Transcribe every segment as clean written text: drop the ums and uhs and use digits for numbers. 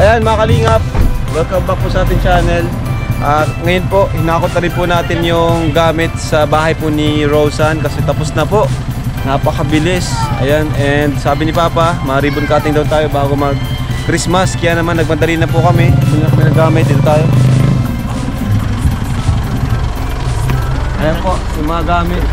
Ayan mga kalingap, welcome back po sa ating channel. Ngayon po, hinakot na rin po natin yung gamit sa bahay po ni Roseanne kasi tapos na po. Napakabilis. Ayan, and sabi ni Papa, ma-ribbon cutting daw tayo bago mag Christmas. Kaya naman nagmadali na po kami. May nagamit, dito tayo. Ayan po, yung mga gamit.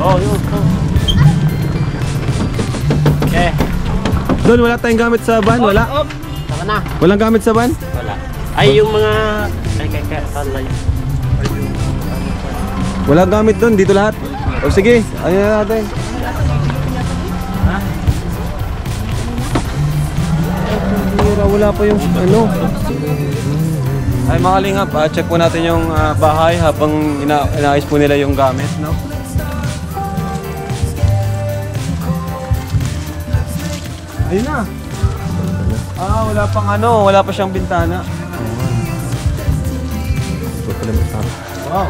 Oh, yun. Okay. Doon, wala tayong gamit sa van? Wala? Saka na. Walang gamit sa van? Wala. Ay, yung mga... Ay, kalay. Walang gamit doon, dito lahat. O sige, ayun na natin. Wala pa yung ano. Ay mga kalingap, check po natin yung bahay habang inaayos po nila yung gamit, no? Ayun na. Wala pang ano, wala pa siyang bintana. Wow.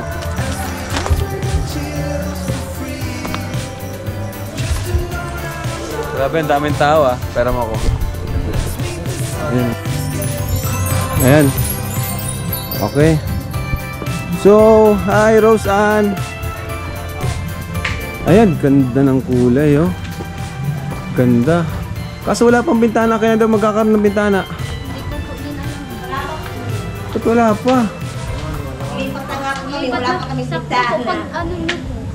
Grabe, ang daming tao pera mo ako. Ayan. Ayan. Okay. So, hi Roseanne. Ayan, ganda ng kulay Ganda. Kaso wala pang bintana, kaya daw magkakaroon ng bintana. Ba't wala pa? Wala pa kami bintana.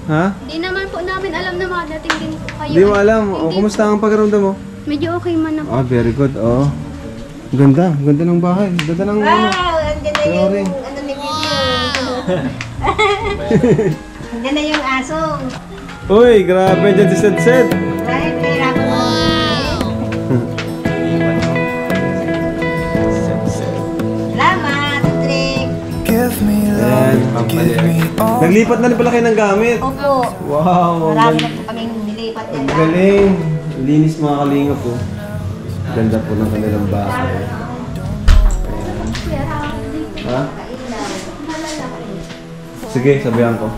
Ha? Hindi naman po namin alam na madating din po kayo. Hindi mo alam. Kumusta ang pagkaramdam mo? Medyo okay man na po. Very good. Ganda. Ganda ng bahay. Ganda ng Wow! Andyan na yung ano ni Video. Andyan na yung aso. Uy, grabe dyan si Sed. Right? Mahirapan mo. Salamat, Trick. Naglipat na rin pala kayo ng gamit. Opo. Wow. Marami na po kaming nilipat yan. Ang galing. Linis mga kalinga po. Ganda po ng kanilang bahay. Ha? Sige, sabihan ko.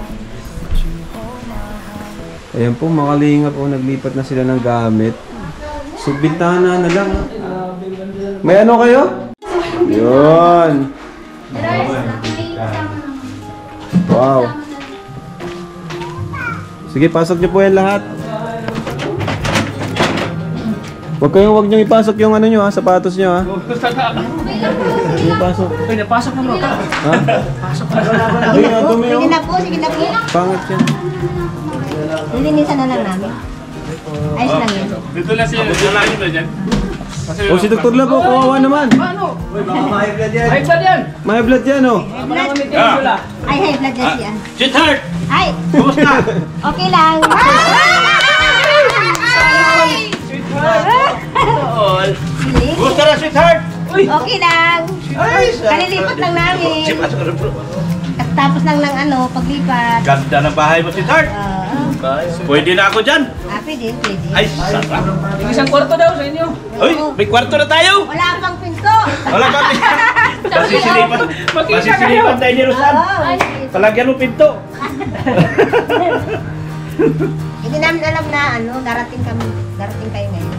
Ayan po, mga kalinga po. Naglipat na sila ng gamit. So, bintana na lang. May ano kayo? Yun. Wow. Sige, pasok niyo po yan lahat. Huwag niyong ipasok yung ano niyo sapatos niyo Ipasok. Ay, napasok mo ka. Ha? Pasok na. Sige na po, sige na po. Pangit yan. Nilinisan na lang namin. Ayos lang yun. Dito lang siya, lalaki na dyan. O si Dr. Labo, kawawa naman. Ano? Uy, baka may blood yan. Ay, blood yan! May blood yan High blood. Ay, high blood na siya. Sweetheart! Ay! Kumusta? Okay lang. Kumusta na, sweetheart? Okay lang. Kalilipat lang namin. Tapos lang ng paglipat. Ganda ng bahay mo, sweetheart. Pwede na ako dyan. Pwede. Ay, sarap. Isang kwarto daw sa inyo. Uy, may kwarto na tayo. Wala pang pinto. Wala pa. Masisilipan tayo ni Roseanne. Palagyan mo pinto. Hindi namin alam na darating kayo ngayon.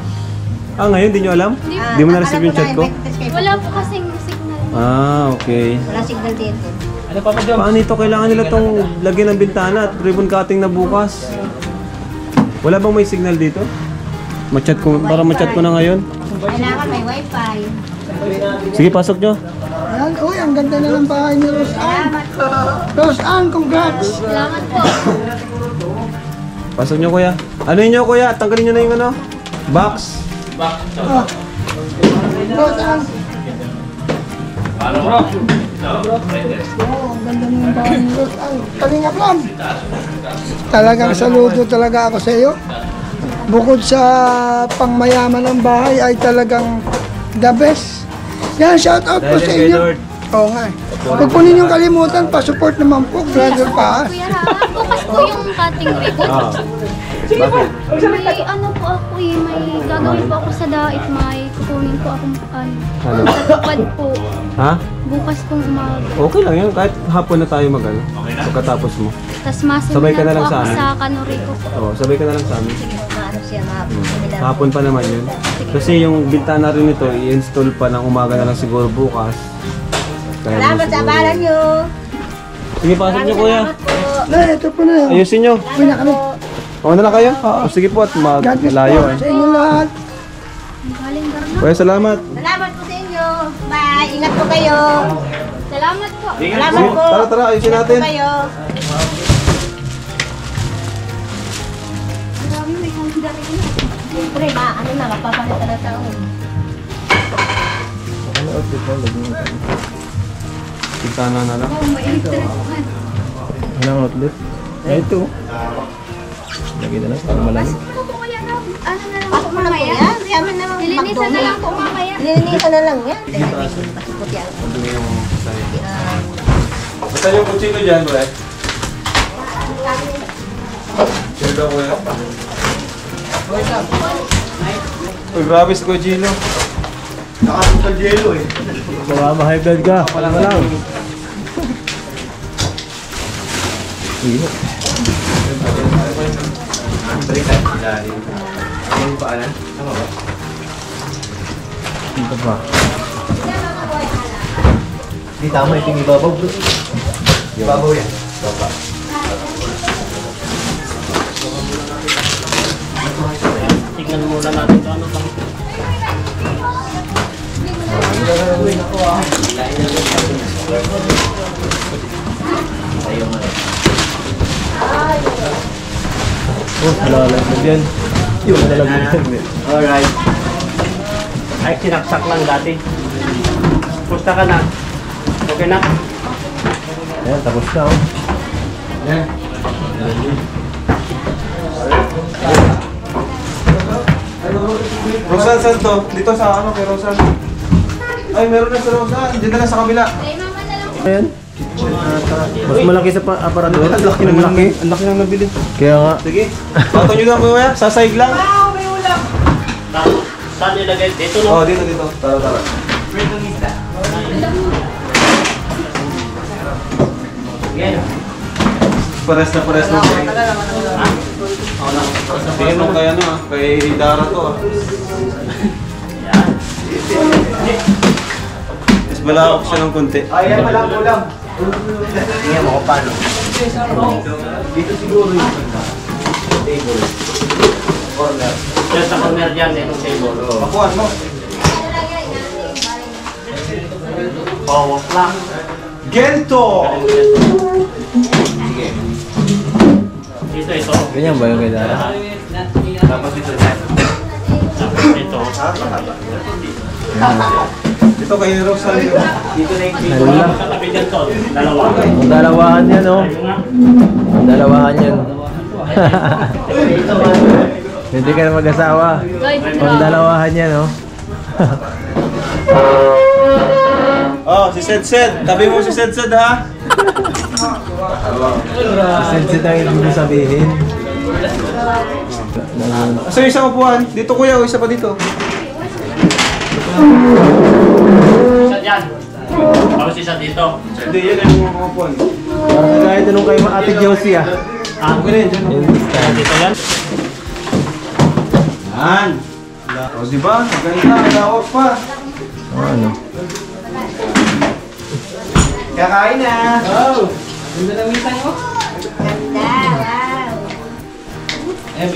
Ngayon, di nyo alam? Di mo na-receive yung chat ko? Wala po kasing signal. Okay. Wala signal dito. Ano pa pa, Jom? Paano ito? Kailangan nila itong lagyan ng bintana at ribbon cutting na bukas. Wala bang may signal dito? Ma-chat ko, para ma-chat ko na ngayon. Kailangan may wifi. Sige, pasok nyo. Ayan, uy, ang ganda na ng bahay ni Roseanne. Salamat. Roseanne, congrats! Salamat po. Pasok nyo, kuya. Ano nyo, kuya? Tanggalin nyo na yung box. Oh. Roseanne. Ano bro? Oh, ang ganda na ng bahay ni Roseanne. Kalingap lang. Talagang saludo talaga ako sa iyo. Bukod sa pangmayaman ng bahay ay talagang the best. Yan, shout out po sa inyo. Oo nga. Huwag po ninyong kalimutan, pa-support naman po, Brother Paas. Kuya Ra, bukas po yung cutting ribbon. Bakit? May ano po ako eh, may gagawin po ako sa dait, may kukunin po akong Ano? sa tupad po. Ha? Bukas pong umaga. Okay lang yun. Kahit hapon na tayo mag-ano. Pagkatapos mo. Tapos Sabay ka na masiminan lang po sa ako amin. sa Kanorico po. Oo, sabay ka na lang sa amin. Maano siya, Hapon pa naman yun. Kasi yung bintana rin ito, i-install pa ng umaga na lang siguro bukas. Kaya Salamat sa abalan nyo. Sige, pasok nyo kuya. Na, ito po na yun. Ayusin nyo. Uwi na kami. Oo na lang kayo? O, sige po at God bless malayo po eh. sa inyo lahat. Galing Darna. Kuya, salamat. Salamat po sa inyo. Bye. Ingat po kayo. Salamat po. Salamat Sige, po. tara, tara, ayusin Ingat natin. po kayo. Marami may handa rin. Siyempre, ano na, magpapalit na ng taon. Bintana na lang. Oh, may electric fan. Anong outlet? Ito. Lagi na lang para malamig. Ano po kaya na? Ano na lang Pasok po mo na po mamaya? yan. Yaman na Lilinisan na lang po mamaya. Lilinisan na lang yan. Pasipot yan. Madumi yung tayo. Basta yung kutsilo dyan, bro. Sino daw kuya? Uy, grabe si Kojilo. Nakasukkal yelo eh. Baka ma-high blood ka. Wala na lang. Balikan. Ilalim. Ano yung paanan? Tama ba? Dito pa. Hindi tama ito yung ibabaw bro. Ibabaw yan. Baba. Tignan muna natin kung ano bang. Oh, nalalaglag yan. Yung nalalaglag yan. Alright. Ay, sinaksak lang dati. Pusta ka na. Okay na? Ayan, tapos na oh. Yan. Rosan, saan to? Dito sa ano kay Rosan? Ay, meron na sa Rosan. Dito na lang sa kabila. Kay mama na lang po. Ayan. Mas malaki sa aparador. Ang laki ng malaki. Ang laki ng nabili. Kaya nga. Sige. Bato nyo lang kuya. Sasayig lang. Saan nilagay? Dito no? Oh, dito, dito. Tara, tara. Pares na pares na. Tingin mo kay ano ah. Kay Dara to ah. Mas malawak siya ng konti. Ayan pala ang ulam. Tingnan mo kung paano. Dito siguro yung table. Corner. Diyan sa corner dyan, itong table. Pakuan mo. Pawak lang. Gento! Sige. Ito. Ganyan ba yung kay Dara? Tapos dito dyan. Ito. Ito kay Rosan. Dito na yung Sa tabi dyan to. Dalawa. Ang dalawahan yan, oh. Ayun nga. Ang dalawahan yan. Hindi ka na mag-asawa. Ang dalawahan yan, oh. Oh, si Sed. Tabi mo si Sed ha. Sensit ang ibig mo sabihin. Asa yung isang upuan? Dito kuya, o isa pa dito. Isa dyan. Tapos isa dito. Hindi, yan ang mga upuan. Parang kagaya tanong kay Ate Josie, ah. Ah, Okay na yun. Yun, dito yan. Yan. O diba? Maganda, lawak pa. oh, ano. Kakain na. Oh. Ganda, wow. Ay,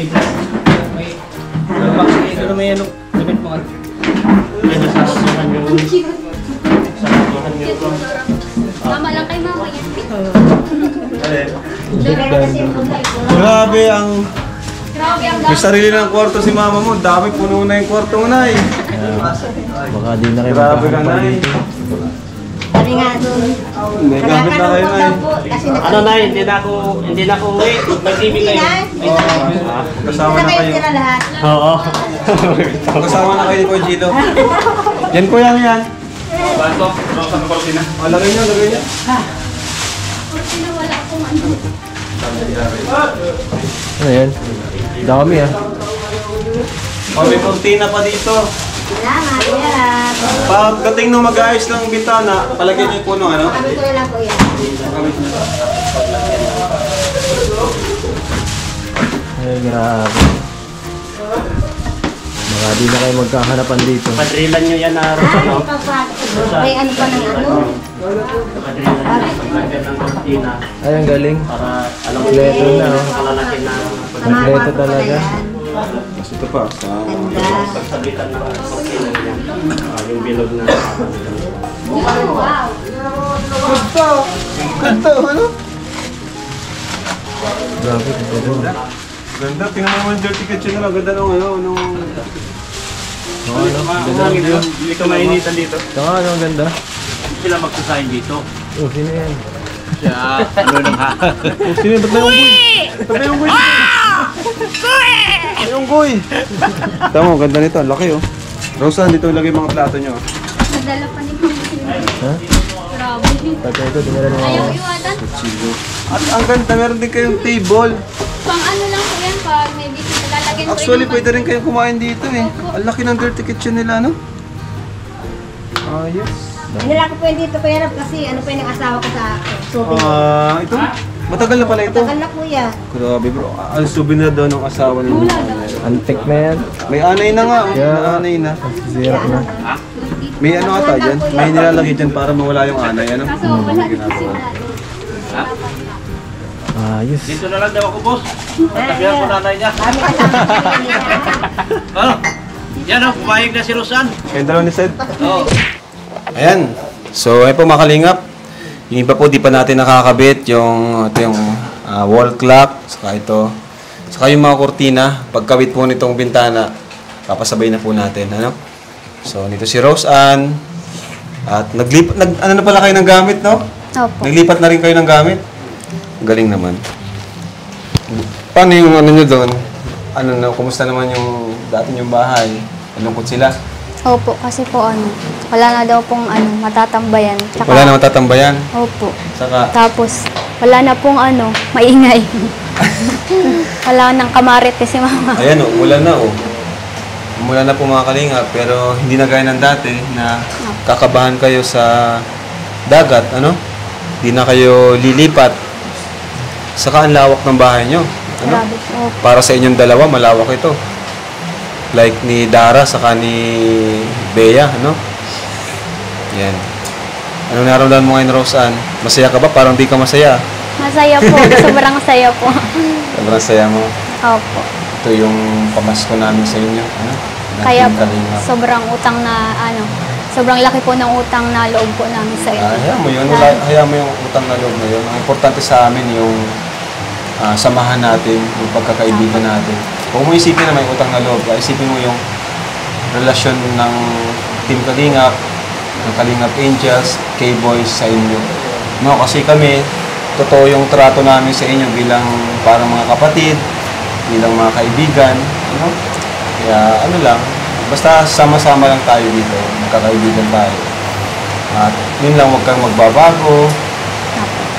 nasasuhan yung... Nasasuhan yung... Mama lang kay mama yan. Grabe ang... Grabe ang May sarili ng kwarto si mama mo. Dami, puno na yung kwarto mo na eh. Baka di na kayo Grabe ka na eh. Sabi nga doon. May gamit na kayo na eh. Kasi Ano na, hindi na ako uwi. Mag-TV kayo. Kasama na kayo. tira lahat. Oo. Kasama na kayo ni Kuya Gilo. Yan kuya yan. Bato. Sa kapartina. Oh, lagay niyo, lagay niyo. Kasi na wala akong ano. Ano yan? Dami ah. Oh, may kortina pa dito. Salamat, Kuya. Pagdating nung mag-aayos ng bintana, palagyan niyo po nung ano? Kami ko na lang, Kuya. Ay, grabe. Baka di na kayo magkahanapan dito. Padrilan nyo yan na Rosa, no? May ano pa ng ano? Padrilan nyo yung paglagyan ng kortina Ay, ang galing. para alam mo Kompleto na, oh. kalalaki na Kompleto talaga. Mas ito pa. pagsabitan ng kortina yan. Yung bilog na Wow! Ganda, ano? Grabe, ganda. Ganda, tingnan mo naman yung dirty kitchen nila. Ganda nung ano, nung... Oo, ano? Ganda ng view. Hindi ka mainitan dito. Saka ano, ang ganda. Sila magsasayin dito. Oh, sino yan? Siya, ano nang ha? Oh, sino yun? Ba't may unggoy? Ba't may unggoy? May unggoy! Tama, ganda nito. Ang laki, oh. Rosa, dito ilagay mga plato nyo. Nadala pa ni Mama. Ha? Grabe. Tatay ko, dinala na Ayaw ako. iwanan. Chigo. At ang ganda, meron din kayong table. Pang ano lang po yan, pag may bisita, lalagyan ko Actually, yung pwede rin kayong kumain dito, eh. Ang laki ng dirty kitchen nila, no? Ayos. Nila ko po yun dito, Kuya Rab, kasi ano po yung asawa ko sa souvenir. Ito? Matagal na pala ito. Tagal na, Kuya. Grabe, bro. Ang souvenir daw ng asawa ni Antik na yan. May anay na nga, oh. Yeah. May anay na. Zero na. May ano ata dyan? May nilalagay dyan para mawala yung anay, ano? Kaso wala din kasi Ayos. Dito na lang daw ako, boss. Patabihan ko nanay niya. Kami kasama niya. Ano? Yan o, pumayag na si Rosan. Kayong dalawa ni Sed. Oo. Ayan. So, ayun po mga kalingap. Yung iba po, di pa natin nakakabit. Ito yung wall clock. Saka ito. Saka yung mga kortina. Pagkabit po nitong bintana, papasabay na po natin. Ano? So, nito si Rose Ann. At ano na pala kayo ng gamit, no? Opo. Naglipat na rin kayo ng gamit. Galing naman. Paano yung ano nyo doon? Ano na, kumusta naman yung dati yung bahay? Malungkot sila? Opo, kasi po ano, wala na daw pong ano, matatambayan. Tsaka, Wala naman tatambayan. Opo. Saka, Tapos, wala na pong ano, maingay. Wala nang kamarites si Mama. ayan o, mula na o. Mula na po mga kalinga, pero hindi na gaya ng dati na kakabahan kayo sa dagat, ano? Hindi na kayo lilipat. Saka ang lawak ng bahay nyo. Ano? Grabe po. Para sa inyong dalawa, malawak ito. Like ni Dara, saka ni Bea, ano? Yan. Ano naramdaman mo ngayon, Rose Ann? Masaya ka ba? Parang di ka masaya. Masaya po, sobrang saya po. Sobrang saya mo. Opo. Ito yung pamasko namin sa inyo. Ano? Kaya Nating po, Kalinga. sobrang utang na ano, sobrang laki po ng utang na loob po namin sa inyo. Hayaan mo yun. Hayaan mo yung utang na loob na yun. Ang importante sa amin yung samahan natin, yung pagkakaibigan natin. Kung mo isipin na may utang na loob, isipin mo yung relasyon ng Team Kalingap, ng Kalingap Angels, K-Boys sa inyo. No, kasi kami, totoo yung trato namin sa inyo bilang parang mga kapatid, bilang mga kaibigan. No? Kaya ano lang, basta sama-sama lang tayo dito, magkakaibigan tayo. At yun lang, huwag kang magbabago.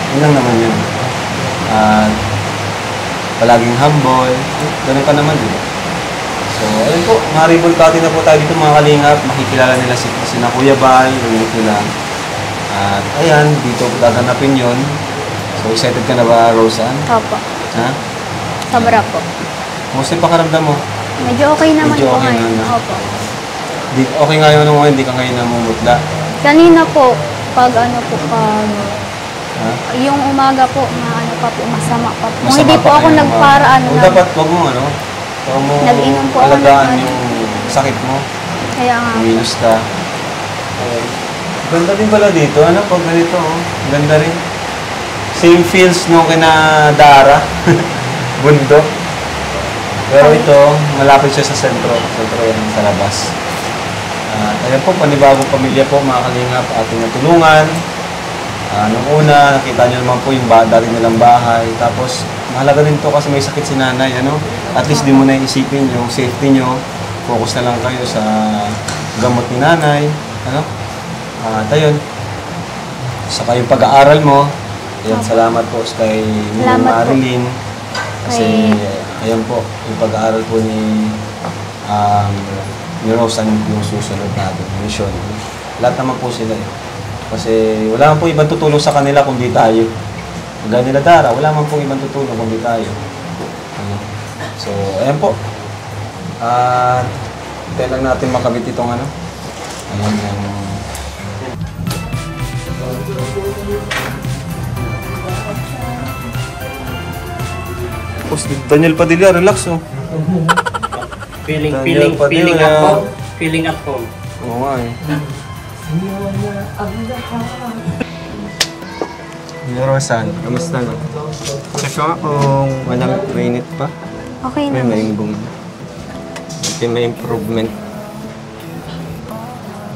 Yun lang naman yun. At palaging humble. Ganun ka naman, di ba? So, ayun po, maribulkati na po tayo dito mga kalingap. Makikilala nila si na Kuya Bal, yung nila. At ayan, dito gaganapin yun. So, excited ka na ba, Roseanne? Opo. Ha? Sobra po. Kumusta yung pakaramdam mo? Medyo okay naman Medyo po okay ngayon. na. Opo. Okay nga yun ngayon, hindi ka ngayon namumutla. Kanina po, pag ano po, pag Ha? yung umaga po, na ano pa po, masama pa po. Masama Hindi pa po ako kayo, nagparaan Kung na. dapat, wag mo, ano? Wag mo Nag-inom po ako alagaan ng- yung sakit mo. Kaya nga, Minus ka. Okay. Ganda din pala dito. Ano pag ganito, oh. Ganda rin. Same feels nung kina Dara. Bundok. Pero ito, malapit siya sa sentro. Sentro yan sa labas. Ayan po, panibagong pamilya po, mga kalingap, ating natulungan. Nung una, nakita nyo naman po yung dati nilang bahay. Tapos, mahalaga din to kasi may sakit si nanay. Ano? At least di mo na isipin yung safety nyo. Focus na lang kayo sa gamot ni nanay. Ano? At ayun. Saka yung pag-aaral mo, Ayan, salamat po kay Salamat po. Marilyn. Kasi, ayan po, yung pag-aaral po ni Rosan yung susunod natin, mission. Lahat naman po sila eh. Kasi wala man po ibang tutulong sa kanila kundi tayo. Gaya nila Dara, wala man po ibang tutulong kundi tayo. Ayan. So, ayan po. Tayo lang natin makabit itong ano. Ayan yung... Daniel Padilla, relax oh. Feeling Daniel Padilla. at home. Feeling at home. Oo nga eh. Rosan, kamusta na? Check ko nga kung walang mainit pa. Okay May naman. maimbong. May improvement.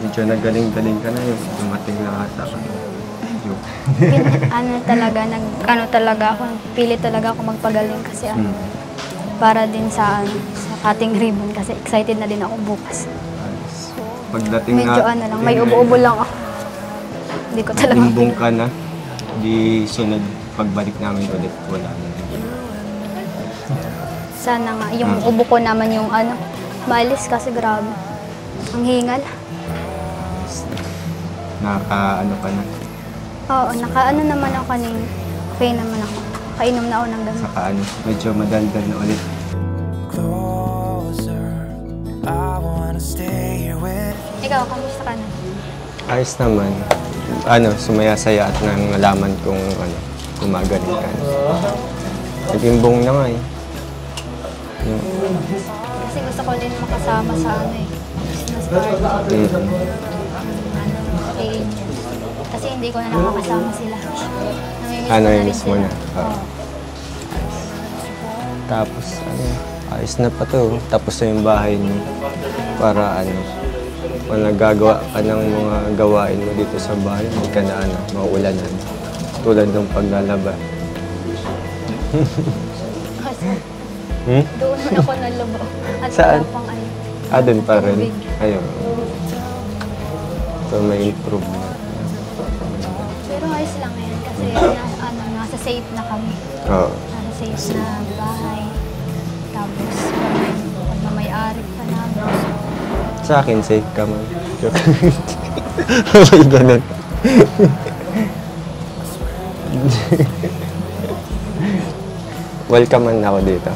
Medyo nagaling-galing ka na yung dumating na ata ka. Ano talaga ako, pili talaga ako magpagaling kasi para din sa cutting ribbon kasi excited na din ako bukas. Pagdating Medyo lang, may ubo-ubo lang ako. Hindi ko talaga imbong ka na, di sunod pagbalik namin ulit, wala na. Sana nga, yung ubo ko naman yung maalis kasi grabe. Ang hingal. Naka-ano ka na, Oo, nakaano naman ako kanina. Okay naman ako. Kainom na ako ng gamot. saka ano, medyo madaldal na ulit. Ikaw, kamusta ka na? Ayos naman. Sumaya-saya at nang nalaman kung gumagaling ka na. Nag-imbong na nga eh. Kasi gusto ko din makasama sa business party. Kay Angel. Kasi hindi ko na nakakasama sila. Namimiss mo na. Oo. Tapos, ayos na pa to. Tapos na yung bahay niyo. Para kung nagagawa ka ng mga gawain mo dito sa bahay, hindi ka na mauulanan. Tulad ng paglalaba. Doon mo ako nalubo. At Saan? wala pang Doon pa rin. tubig. Ayun. So, may improvement. Pero ayos lang yan kasi nasa safe na kami. Oo. Nasa safe na bahay. Tapos, pag may-ari pa namin. Sa akin, safe ka man. May ganun. Welcome man ako dito.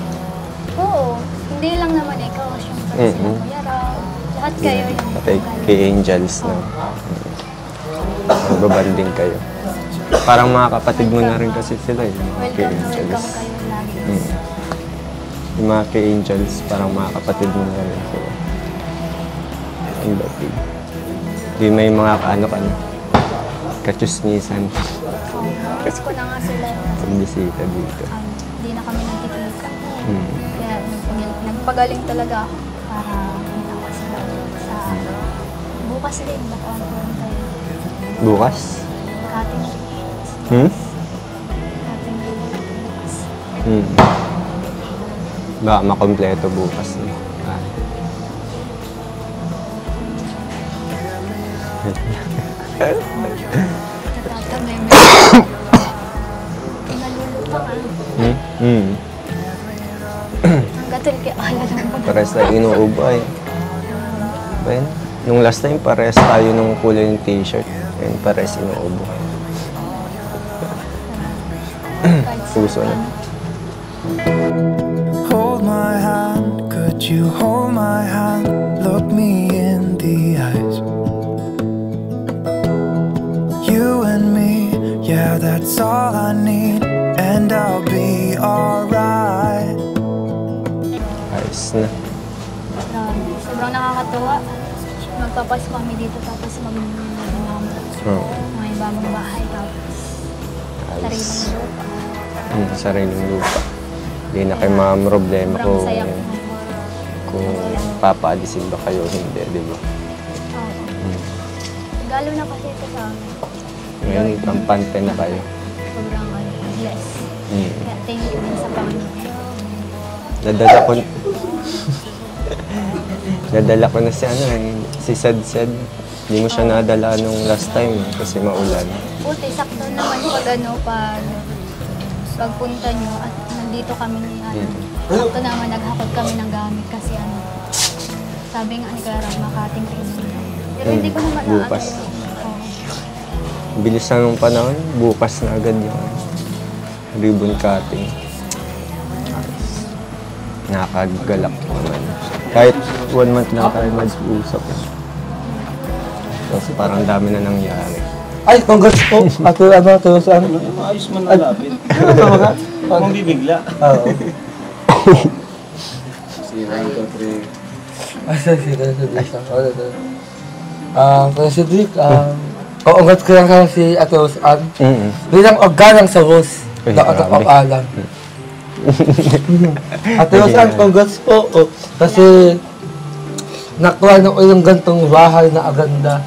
Oo. Hindi lang naman ikaw. Siyempre, sila Kuya Rob. Lahat kayo yung Kay Angels na. Magbabanding kayo. Parang mga kapatid mo na rin kasi sila eh. Mga kay welcome na Angels. welcome kayo lagi. Yung mga kay Angels, parang mga kapatid mo na rin sila. Ang dating. Di may mga ka na. Kachusnisan. Gusto ko na nga sila. Pagbisita dito. Hindi na kami nagkikita. Kaya nagpagaling talaga ako para kita ko sila sa bukas din. Baka on tayo. Bukas? Cutting. Cutting bukas. Baka makompleto bukas. Natatamay mo. Nalulupa ka. Ang gatul kaya lang mo. Pares tayo inuubay. Ben, nung last time, pares tayo nung kulay ng t-shirt. And pares inuubo. Puso na. Hold my hand, could you hold my hand? Look me in the eyes. You and me, yeah, that's all I need, and I'll be alright. Ayos na. Sobrang nakakatuwa. Magpapasko kami dito tapos mag-mama. May bagong bahay tapos sariling lupa. Sariling lupa. Hindi na kayo mga problema Sobrang saya ko. kung papaalisin ba kayo o hindi, di ba? Oo. Galo na kasi ito sa amin. Ngayon, pampante na kayo. Sobrang bless. Kaya thank you din sa Panginoon. Nadala ko na si si Sad Sad. Hindi mo siya nadala nung last time kasi maulan. Buti, sakto naman pag pagpunta nyo at nandito kami ni sakto naman naghakot kami ng gamit kasi sabi nga ni Clara, makating kayo. Pero hindi ko naman bukas. Bilis na nung panahon, bukas na agad yung ribbon cutting. Nakakagalak naman. Kahit 1 month na tayo mag-usap. Kasi parang dami na nangyari. Ay, congrats po. Ato saan? Ayos man nalapit. Kung bibigla. Oo. Kaya si Dick, congrats ko lang kaya si Ate Rosan. Bilang organang sa Rose. Alam. Ate Rosan, congrats po. Kasi nakuha ng ulang gantong bahay na aganda.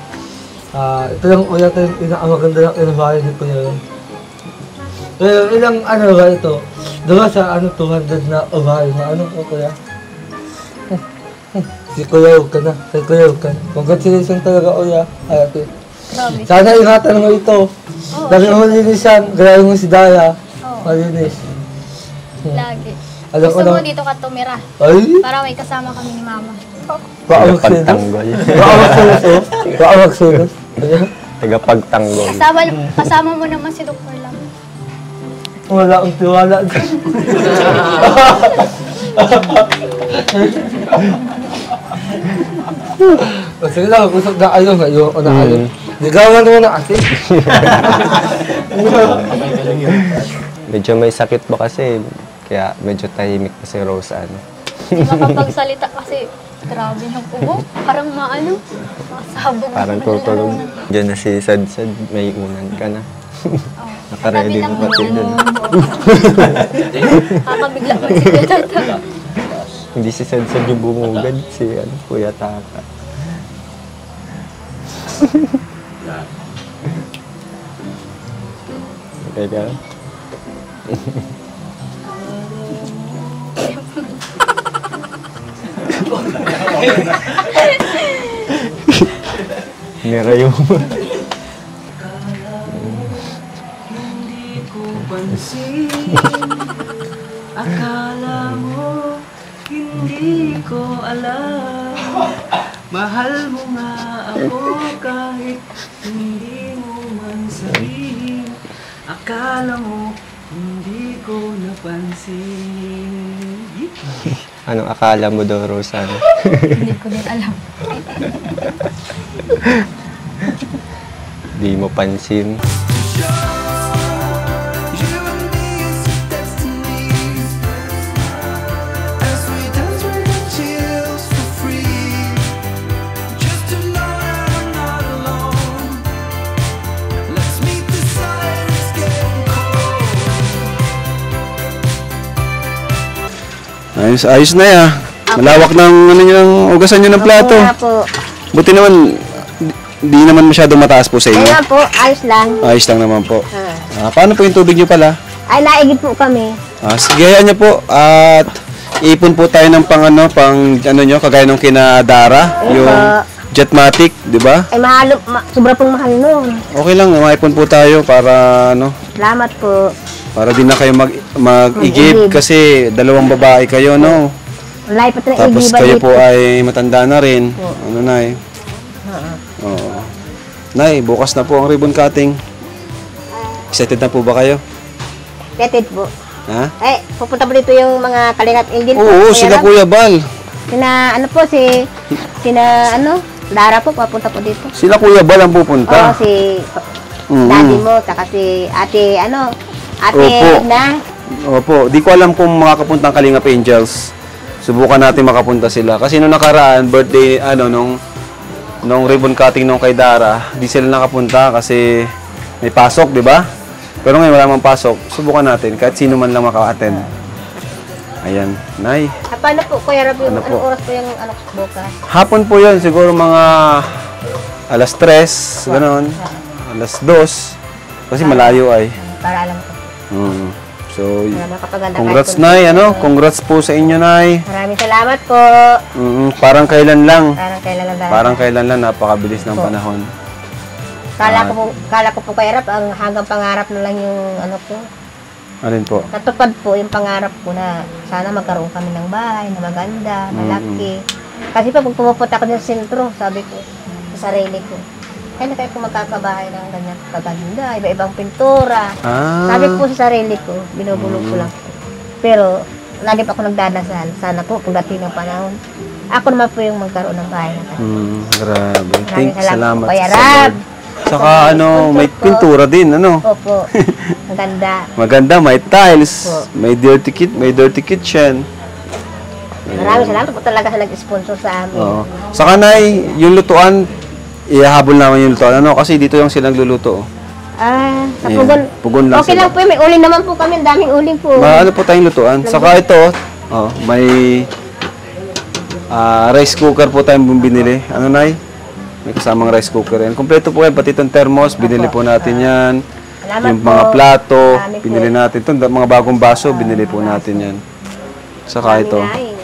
Ito lang ulang ang maganda ng ilang bahay ni Kuya. Pero ilang ba ito? Diba sa 200 na bahay na ko Kuya? Si Kuya huwag ka na. Si Kuya huwag ka na. Congratulations talaga Kuya. Ate. Sana ingatan mo ito. Lagi mo linisan. Gaya mo si Daya. Malinis. Lagi. Alam Gusto mo dito ka tumira. Ay? Para may kasama kami ni Mama. Tagapagtanggol. Magsunos. Tagapagtanggol. Kasama mo naman si Dr. Lam. Wala akong tiwala dyan. Sige lang, kusok na ayaw ngayon o na ayaw. Ligawan mo na kasi. Medyo may sakit ba kasi, kaya medyo tahimik pa si Rose. Hindi makapagsalita kasi grabe ng ubo. Parang masabog. Parang tutulog. Diyan na si Sad-Sad, may unan ka na. Nakaready mo pati doon. Kakabigla ko si Kuya Tata. Hindi si Sad-Sad yung bumugad, si Kuya Tata. Okay ka? Nirayo mo. Hindi ko pansin, akala mo, hindi ko alam. Mahal mo nga ako kahit hindi mo man sabihin. Akala mo, hindi ko napansin. Anong akala mo daw, Rosan? Hindi ko din alam. Di mo pansin. Ayos na ya. Malawak ng ugasan nyo ng plato. Buti naman, di naman masyado mataas po sa inyo. Ayun po, ayos lang. Ayos lang naman po. Paano po yung tubig nyo pala? Ay, naigit po kami. Sige, hayaan nyo po. At ipon po tayo ng pang nyo, kagaya nung kina Dara, yung Jetmatic, di ba? Ay, sobra pong mahal nun. Okay lang, maipon po tayo para Salamat po. para din na kayo mag-igib kasi dalawang babae kayo, no? Wala pa tayo Tapos igiba kayo dito. po ay matanda na rin. Nay? Oo. Nay, bukas na po ang ribbon cutting. Excited na po ba kayo? Petted po. Ha? Eh, pupunta po dito yung mga Kalingap Angel po. Oo, sila Kuya Bal. Dara po, papunta po dito. Sila Kuya Bal ang Oo, pupunta. si daddy mo, saka si ate, Opo. na. Opo, di ko alam kung makakapunta ang Kalingap Angels. Subukan natin makapunta sila. Kasi nung nakaraan, birthday, nung ribbon cutting nung kay Dara, di sila nakapunta kasi may pasok, di ba? Pero ngayon wala mang pasok, subukan natin kahit sino man lang maka-attend. Ayan, Nay. Paano po, Kuya Rabi, Ano anong po? oras po yung bukas? Hapon po yun, siguro mga alas 3, gano'n. Alas 2, kasi malayo ay. Para alam ko. So, Para makapaganda congrats, kahit Nay. konti. Ano? Congrats po sa inyo, Nay. Maraming salamat po. Parang kailan lang. Parang kailan lang dahil. Parang kailan lang. Napakabilis ng panahon. Kala ko po kay Rap, ang hanggang pangarap na lang yung ano ko. Alin po? Natupad po yung pangarap ko na sana magkaroon kami ng bahay na maganda, malaki. Kasi pag pumupunta ako sa sentro, sabi ko, sa sarili ko, kaya na kayo po magkakabahay ng ganyan kaganda, iba-ibang pintura. Sabi po sa sarili ko, binubulog ko lang. Pero, lagi pa ako nagdadasal. Sana po, pagdating ng panahon, ako naman po yung magkaroon ng bahay. Grabe. Maraming salamat po, Kuya sa Rab. Lord. Saka ano, may pintura din, ano? Opo, ang ganda. Maganda, may tiles, Opo. may dirty kitchen. Maraming salamat po talaga sa nag-sponsor sa amin. Oo. Saka, Nay, yung lutuan, ihahabol naman yung lutuan. Ano? Kasi dito yung sila nagluluto. Sa Ayan, Pugon. Pugon lang Okay sila. lang po yun. May uling naman po kami. Ang daming uling po. Ano po tayong lutuan. Saka ito, may rice cooker po tayong binili. Ano, Nay? May kasamang rice cooker yan. Kompleto po yan. Pati itong thermos, binili po natin yan. Salamat Yung po. mga plato, Marami po. binili natin. Ito, mga bagong baso, binili po natin yan. Saka ito.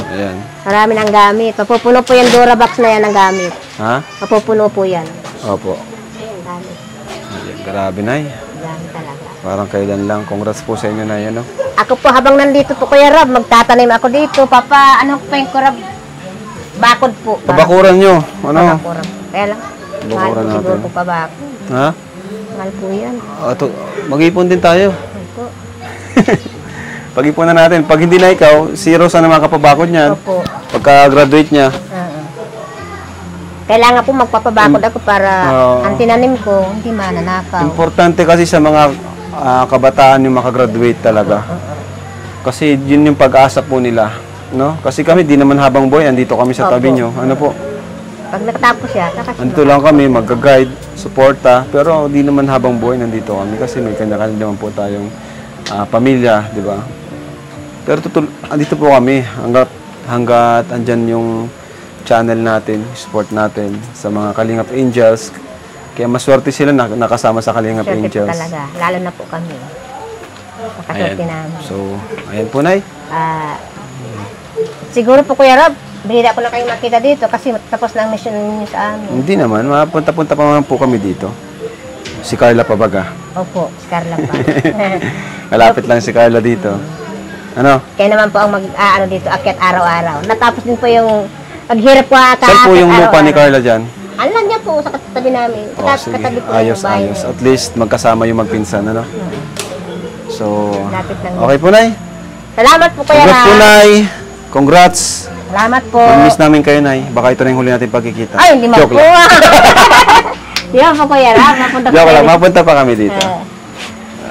Ayan. Marami ng gamit. Mapupuno po yung Durabox na yan ng gamit. Ha? Mapupuno po yan. Opo. Ayun, gamit. Ayan, grabe, Nay. Gamit talaga. Parang kailan lang. Congrats po sa inyo, Nay. Ano? Ako po, habang nandito po, Kuya Rab, magtatanim ako dito. Papa, ano po yung Kurab? Bakod po. Pabakuran nyo. Ano? Pabakuran. Kaya lang, mahal po Pabakuran siguro natin. po pabako. Ha? Mahal po yan. Mag-ipon din tayo. Mahal po. Pag-ipunan natin. Pag hindi na ikaw, si Rosa na makapabakod niyan. Opo. Pagka-graduate niya. Kailangan po magpapabakod ako para Oo. ang tinanim ko, hindi mananakaw. Importante kasi sa mga kabataan yung makagraduate talaga. Kasi yun yung pag-asa po nila. No? Kasi kami, di naman habang buhay, andito kami sa tabi Opo. nyo. Ano po? Pag nakatapos siya, Andito lang kami, mag-guide, suporta. Pero di naman habang buhay, nandito kami. Kasi may kanya-kanya naman po tayong pamilya, di ba? Pero andito po kami hanggat andyan yung channel natin, support natin sa mga Kalingap Angels. Kaya maswerte sila na nakasama sa Kalingap swerte po Angels. talaga. Lalo na po kami. Nakaswerte namin. So, ayan po, Nay. Siguro po, Kuya Rob, binili ako na kayong makita dito kasi tapos na ang mission ninyo sa amin. Hindi naman, mapunta-punta pa naman po kami dito. Si Carla Pabaga. Opo, si Carla pa. Malapit lang si Carla dito. Ano? Kaya naman po ang mag-aano dito, akyat araw-araw. Natapos din po yung paghirap ko Saan po yung lupa ni Carla dyan? Ano lang niya po sa katabi namin. Sige. Katabi po Ayos, yung bahay ayos. niya. At least magkasama yung magpinsan, ano? So, Lapit lang. okay po, Nay. Salamat po, Kuya Congrats po, Rob. Nay. Congrats. Salamat po. Miss namin kayo, Nay. Baka ito na yung huli natin pagkikita. Ay, hindi Joke po. lang. Di ba po, Kuya Rob? Mapunta po Joke lang, kayo. mapunta pa kami dito.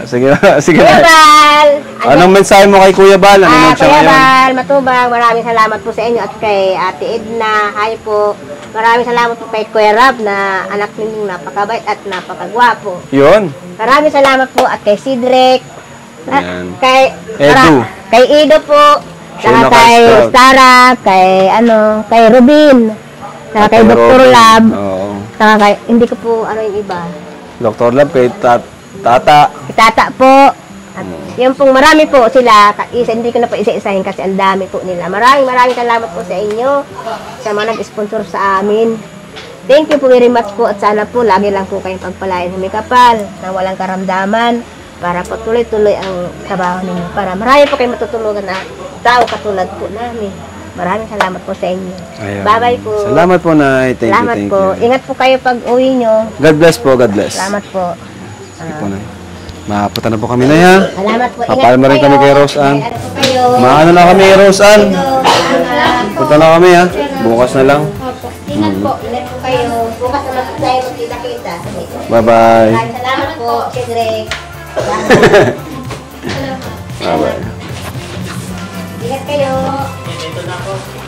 Sige, sige. Kuya Bal! Anong mensahe mo kay Kuya Bal? Ano siya Kuya ngayon? Bal, Matubang, maraming salamat po sa inyo at kay Ate Edna. Hi po. Maraming salamat po kay Kuya Rob na anak ninyong napakabait at napakagwapo. Yun. Maraming salamat po at kay Cedric. Ayan. Kay Edu. Kay Edo po. Siya Saka yung kay naka-scout. Stara, kay Rubin. Saka kay Dr. Robin. Lab. Oo. Saka kay, hindi ko po ano yung iba. Dr. Lab, kay Tata. Kitata po. At yung pong marami po sila, hindi ko na po isa-isahin kasi ang dami po nila. Maraming salamat po sa inyo, sa mga nag-sponsor sa amin. Thank you po very much po at sana po lagi lang po kayong pagpalain sa may kapal na walang karamdaman para po tuloy-tuloy ang trabaho ninyo. Para marami po kayong matutulungan na tao katulad po namin. Maraming salamat po sa inyo. Ayun. Bye-bye po. Salamat po, Nay. Thank Salamat you, thank po. you. Ingat po kayo pag uwi nyo. God bless po, God bless. Salamat po. Sige po, Nay. Mapunta na po kami, Nay, ha? Salamat po. Papalma rin kami kay Rose Ann. Ano po kayo? Maano na kami, Rose Ann. Punta na kami, ha? Bukas na lang. Ingat po. Ingat po kayo. Bukas naman po tayo magkita-kita. Bye-bye. Maraming salamat po, Cedric. Bye-bye. Ingat kayo. Dito na ako.